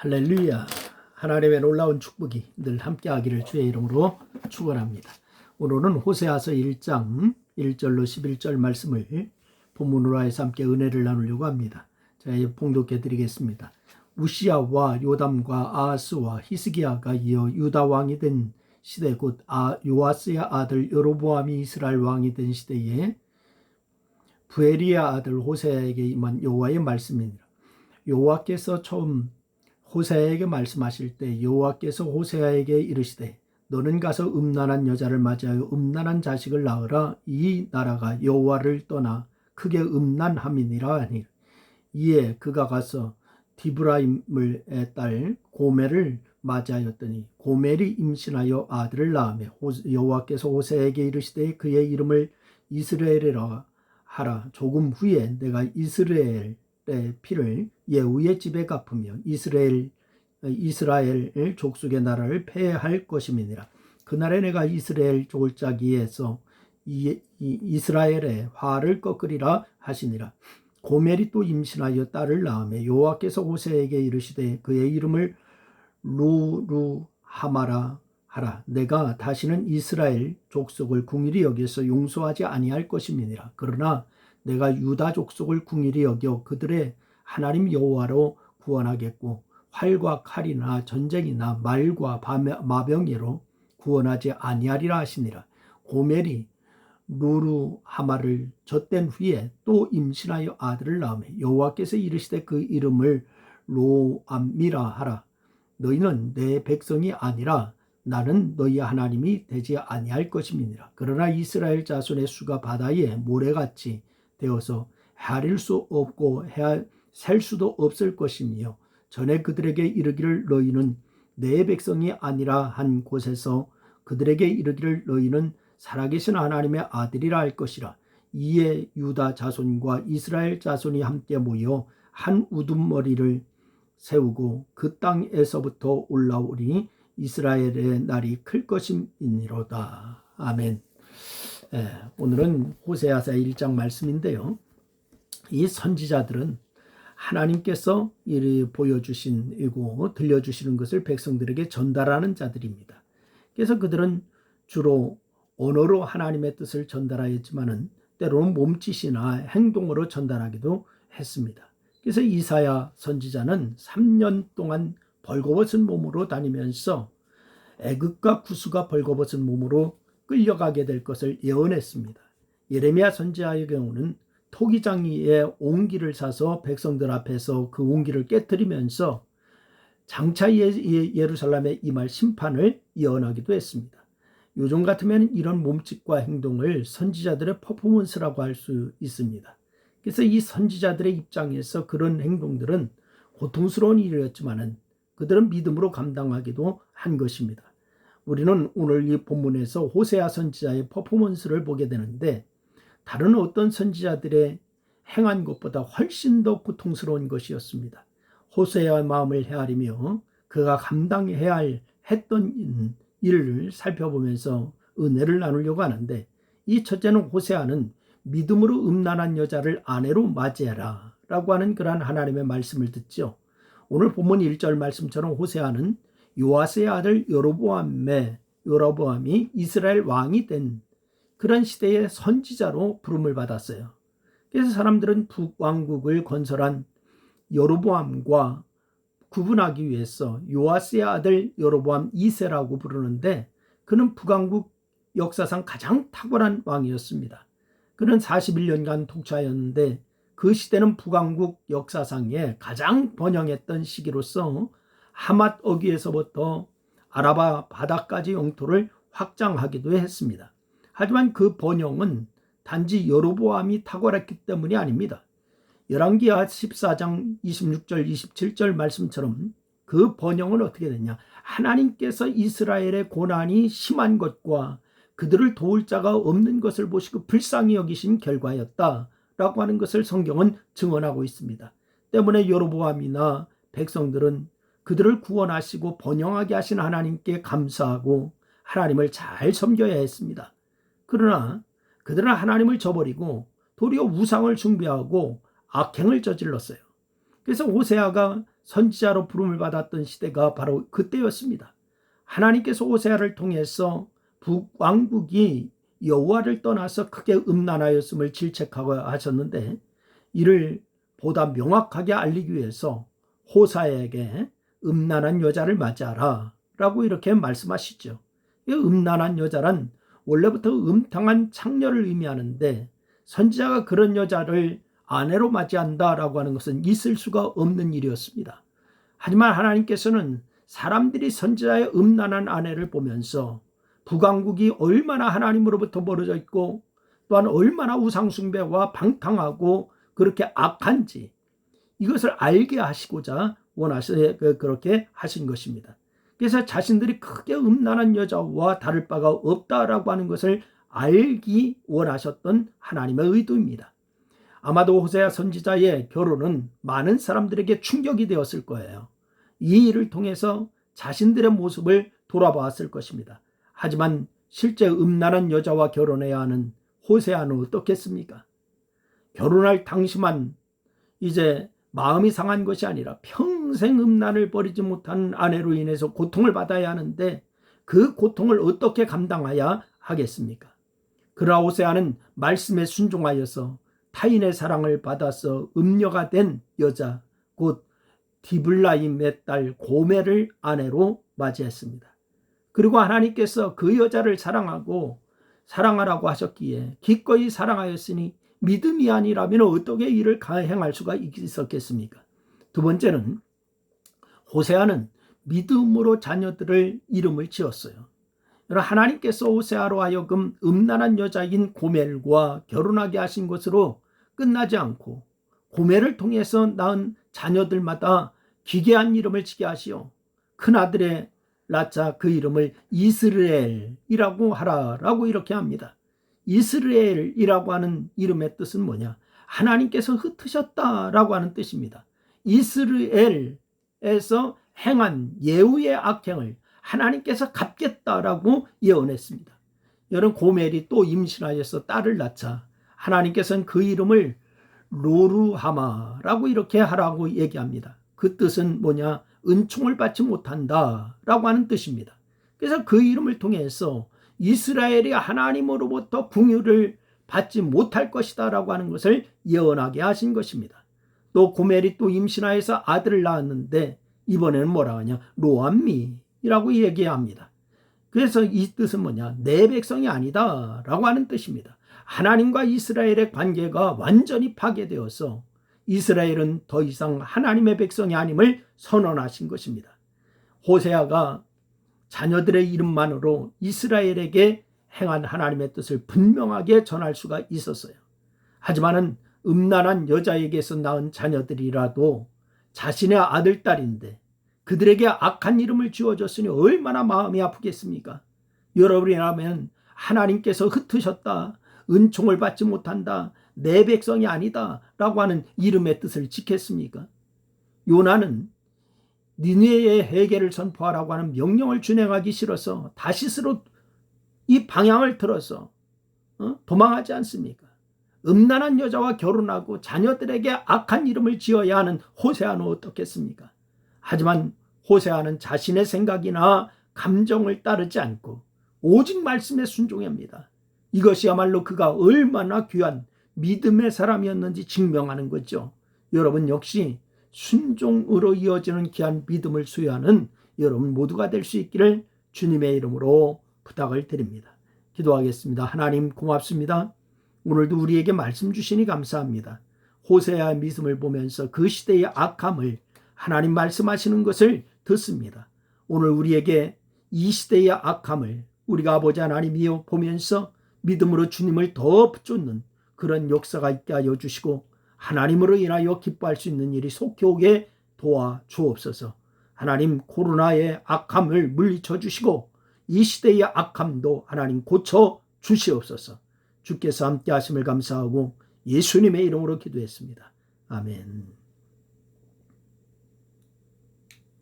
할렐루야. 하나님의 놀라운 축복이 늘 함께하기를 주의 이름으로 축원합니다. 오늘은 호세아서 1장 1절로 11절 말씀을 본문으로 해서 함께 은혜를 나누려고 합니다. 제가 봉독해 드리겠습니다. 우시야와 요담과 아하스와 히스기야가 이어 유다 왕이 된 시대 곧 요아스의 아들 여로보암이 이스라엘 왕이 된 시대에 부에리야 아들 호세아에게 임한 여호와의 말씀이니라. 여호와께서 처음 호세아에게 말씀하실 때 여호와께서 호세아에게 이르시되 너는 가서 음란한 여자를 맞이하여 음란한 자식을 낳으라. 이 나라가 여호와를 떠나 크게 음란함이니라 하니 이에 그가 가서 디브라임의 딸 고멜을 맞이하였더니 고멜이 임신하여 아들을 낳으며 여호와께서 호세아에게 이르시되 그의 이름을 이스라엘이라 하라. 조금 후에 내가 이스라엘의 피를 예후의 집에 갚으며 이스라엘 족속의 나라를 폐할 것임이니라. 그날에 내가 이스라엘 졸짜기에서 이스라엘의 화를 꺾으리라 하시니라. 고멜이 또 임신하여 딸을 낳으며 여호와께서 호세아에게 이르시되 그의 이름을 루루하마라 하라. 내가 다시는 이스라엘 족속을 궁일이 여겨서 용서하지 아니할 것임이니라. 그러나 내가 유다 족속을 궁일이 여겨 그들의 하나님 여호와로 구원하겠고 활과 칼이나 전쟁이나 말과 마병으로 구원하지 아니하리라 하시니라. 고멜이 루루하마를 젖된 후에 또 임신하여 아들을 낳으며 여호와께서 이르시되 그 이름을 로암미라 하라. 너희는 내 백성이 아니라 나는 너희 하나님이 되지 아니할 것임이니라. 그러나 이스라엘 자손의 수가 바다의 모래같이 되어서 헤아릴 수 없고 셀 수도 없을 것이며 전에 그들에게 이르기를 너희는 내 백성이 아니라 한 곳에서 그들에게 이르기를 너희는 살아계신 하나님의 아들이라 할 것이라. 이에 유다 자손과 이스라엘 자손이 함께 모여 한 우두머리를 세우고 그 땅에서부터 올라오니 이스라엘의 날이 클 것임이니로다. 아멘. 오늘은 호세아서 1장 말씀인데요. 이 선지자들은 하나님께서 보여주시고 들려주시는 것을 백성들에게 전달하는 자들입니다. 그래서 그들은 주로 언어로 하나님의 뜻을 전달하였지만은 때로는 몸짓이나 행동으로 전달하기도 했습니다. 그래서 이사야 선지자는 3년 동안 벌거벗은 몸으로 다니면서 애굽과 구스가 벌거벗은 몸으로 끌려가게 될 것을 예언했습니다. 예레미야 선지자의 경우는 토기장이의 옹기를 사서 백성들 앞에서 그 옹기를 깨뜨리면서 장차 예루살렘에 임할 심판을 예언하기도 했습니다. 요즘 같으면 이런 몸짓과 행동을 선지자들의 퍼포먼스라고 할 수 있습니다. 그래서 이 선지자들의 입장에서 그런 행동들은 고통스러운 일이었지만은 그들은 믿음으로 감당하기도 한 것입니다. 우리는 오늘 이 본문에서 호세아 선지자의 퍼포먼스를 보게 되는데 다른 어떤 선지자들의 행한 것보다 훨씬 더 고통스러운 것이었습니다. 호세아의 마음을 헤아리며 그가 감당해야 했던 일을 살펴보면서 은혜를 나누려고 하는데 이 첫째는 호세아는 믿음으로 음란한 여자를 아내로 맞이해라 라고 하는 그러한 하나님의 말씀을 듣죠. 오늘 본문 1절 말씀처럼 호세아는 요아스의 아들 여로보암이 이스라엘 왕이 된 그런 시대의 선지자로 부름을 받았어요. 그래서 사람들은 북왕국을 건설한 여로보암과 구분하기 위해서 요아스의 아들 여로보암 2세라고 부르는데 그는 북왕국 역사상 가장 탁월한 왕이었습니다. 그는 41년간 통치하였는데 그 시대는 북왕국 역사상에 가장 번영했던 시기로서 하맛 어귀에서부터 아라바 바다까지 영토를 확장하기도 했습니다. 하지만 그 번영은 단지 여로보암이 탁월했기 때문이 아닙니다. 열왕기하 14장 26절 27절 말씀처럼 그 번영은 어떻게 됐냐. 하나님께서 이스라엘의 고난이 심한 것과 그들을 도울 자가 없는 것을 보시고 불쌍히 여기신 결과였다라고 하는 것을 성경은 증언하고 있습니다. 때문에 여로보암이나 백성들은 그들을 구원하시고 번영하게 하신 하나님께 감사하고 하나님을 잘 섬겨야 했습니다. 그러나 그들은 하나님을 저버리고 도리어 우상을 숭배하고 악행을 저질렀어요. 그래서 호세아가 선지자로 부름을 받았던 시대가 바로 그때였습니다. 하나님께서 호세아를 통해서 북왕국이 여호와를 떠나서 크게 음란하였음을 질책하고 하셨는데, 이를 보다 명확하게 알리기 위해서 호세아에게 음란한 여자를 맞이하라 라고 이렇게 말씀하시죠. 이 음란한 여자란 원래부터 음탕한 창녀를 의미하는데, 선지자가 그런 여자를 아내로 맞이한다라고 하는 것은 있을 수가 없는 일이었습니다. 하지만 하나님께서는 사람들이 선지자의 음란한 아내를 보면서 북왕국이 얼마나 하나님으로부터 멀어져 있고 또한 얼마나 우상숭배와 방탕하고 그렇게 악한지 이것을 알게 하시고자 원하셔서 그렇게 하신 것입니다. 그래서 자신들이 크게 음란한 여자와 다를 바가 없다라고 하는 것을 알기 원하셨던 하나님의 의도입니다. 아마도 호세아 선지자의 결혼은 많은 사람들에게 충격이 되었을 거예요. 이 일을 통해서 자신들의 모습을 돌아보았을 것입니다. 하지만 실제 음란한 여자와 결혼해야 하는 호세아는 어떻겠습니까? 결혼할 당시만 이제 마음이 상한 것이 아니라 평생 음란을 버리지 못한 아내로 인해서 고통을 받아야 하는데, 그 고통을 어떻게 감당해야 하겠습니까? 그러나 호세아는 말씀에 순종하여서 타인의 사랑을 받아서 음녀가 된 여자, 곧 디블라임의 딸 고멜을 아내로 맞이했습니다. 그리고 하나님께서 그 여자를 사랑하라고 하셨기에 기꺼이 사랑하였으니 믿음이 아니라면 어떻게 이를 행할 수가 있었겠습니까? 두 번째는 호세아는 믿음으로 자녀들을 이름을 지었어요. 하나님께서 호세아로 하여금 음란한 여자인 고멜과 결혼하게 하신 것으로 끝나지 않고 고멜을 통해서 낳은 자녀들마다 기괴한 이름을 지게 하시어 큰아들의 낳자 그 이름을 이스라엘이라고 하라라고 이렇게 합니다. 이스라엘이라고 하는 이름의 뜻은 뭐냐? 하나님께서 흩으셨다라고 하는 뜻입니다. 이스라엘에서 행한 예후의 악행을 하나님께서 갚겠다라고 예언했습니다. 여러분, 고멜이 또 임신하여서 딸을 낳자 하나님께서는 그 이름을 로루하마라고 이렇게 하라고 얘기합니다. 그 뜻은 뭐냐? 은총을 받지 못한다라고 하는 뜻입니다. 그래서 그 이름을 통해서 이스라엘이 하나님으로부터 긍휼을 받지 못할 것이다라고 하는 것을 예언하게 하신 것입니다. 또 고멜이 또 임신하여서 아들을 낳았는데 이번에는 뭐라 하냐? 로암미라고 얘기합니다. 그래서 이 뜻은 뭐냐? 내 백성이 아니다라고 하는 뜻입니다. 하나님과 이스라엘의 관계가 완전히 파괴되어서 이스라엘은 더 이상 하나님의 백성이 아님을 선언하신 것입니다. 호세아가 자녀들의 이름만으로 이스라엘에게 행한 하나님의 뜻을 분명하게 전할 수가 있었어요. 하지만 음란한 여자에게서 낳은 자녀들이라도 자신의 아들, 딸인데 그들에게 악한 이름을 지어줬으니 얼마나 마음이 아프겠습니까? 여러분이라면 하나님께서 흩으셨다, 은총을 받지 못한다, 내 백성이 아니다 라고 하는 이름의 뜻을 지켰습니까? 요나는 니느웨의 회개를 선포하라고 하는 명령을 준행하기 싫어서 다시스로 이 방향을 틀어서 도망하지 않습니까? 음란한 여자와 결혼하고 자녀들에게 악한 이름을 지어야 하는 호세아는 어떻겠습니까? 하지만 호세아는 자신의 생각이나 감정을 따르지 않고 오직 말씀에 순종합니다. 이것이야말로 그가 얼마나 귀한 믿음의 사람이었는지 증명하는 거죠. 여러분 역시 순종으로 이어지는 귀한 믿음을 수여하는 여러분 모두가 될 수 있기를 주님의 이름으로 부탁을 드립니다. 기도하겠습니다. 하나님 고맙습니다. 오늘도 우리에게 말씀 주시니 감사합니다. 호세아의 믿음을 보면서 그 시대의 악함을 하나님 말씀하시는 것을 듣습니다. 오늘 우리에게 이 시대의 악함을 우리가 아버지 하나님이여 보면서 믿음으로 주님을 더 붙잡는 그런 역사가 있게 하여 주시고 하나님으로 인하여 기뻐할 수 있는 일이 속히 오게 도와주옵소서. 하나님 코로나의 악함을 물리쳐 주시고 이 시대의 악함도 하나님 고쳐 주시옵소서. 주께서 함께 하심을 감사하고 예수님의 이름으로 기도했습니다. 아멘.